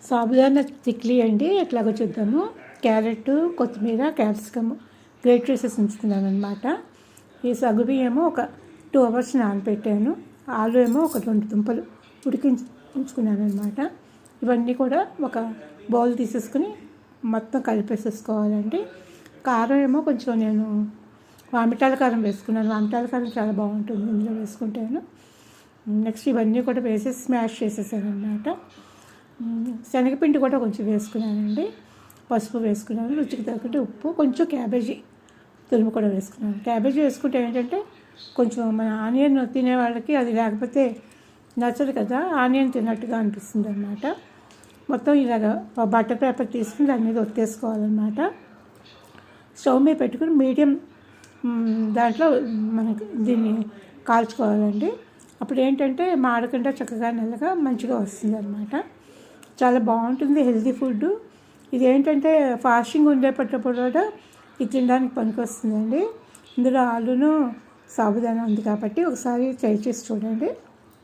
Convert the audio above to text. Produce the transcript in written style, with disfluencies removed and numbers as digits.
సాబుదానా చిక్లీ అండి. ఎట్లాగో చూద్దాము. క్యారెట్, కొత్తిమీర, క్యాప్సికమ్ గ్రేట్ చేసేసి ఉంచుకున్నాను అనమాట. ఈ సగ్గుబియ్యము ఒక 2 hours నానబెట్టాను. ఆలు ఏమో ఒక 2 దుంపలు ఉంచుకున్నాను అనమాట. ఇవన్నీ కూడా ఒక బౌల్ తీసేసుకుని మొత్తం కలిపేసేసుకోవాలండి. కారం ఏమో కొంచెం నేను వామిటాల కారం వేసుకున్నాను. వామిటాల కారం చాలా బాగుంటుంది ఇందులో వేసుకుంటాను. నెక్స్ట్ ఇవన్నీ కూడా వేసేసి స్మాష్ చేసేసాను అనమాట. శనగపిండి కూడా కొంచెం వేసుకున్నానండి. పసుపు వేసుకున్నాను, రుచికి తగ్గట్టు ఉప్పు, కొంచెం క్యాబేజీ తురుము కూడా వేసుకున్నాను. క్యాబేజీ వేసుకుంటే ఏంటంటే కొంచెం మన ఆనియన్ తినే వాళ్ళకి అది లేకపోతే నచ్చదు కదా, ఆనియన్ తిన్నట్టుగా అనిపిస్తుంది అనమాట. మొత్తం ఇలాగ బటర్ పేపర్ తీసుకుని దాని మీద ఒత్తేసుకోవాలన్నమాట. స్టవ్ మీద పెట్టుకుని మీడియం దాంట్లో మనకి దీన్ని కాల్చుకోవాలండి. అప్పుడు ఏంటంటే మాడకుండా చక్కగా నల్లగా మంచిగా వస్తుంది అనమాట. చాలా బాగుంటుంది, హెల్తీ ఫుడ్. ఇది ఏంటంటే ఫాస్టింగ్ ఉండేటప్పుడు కూడా ఇది తినడానికి పనికి వస్తుందండి. ఇందులో ఆలును సాబుదానా ఉంది కాబట్టి ఒకసారి ట్రై చేసి చూడండి.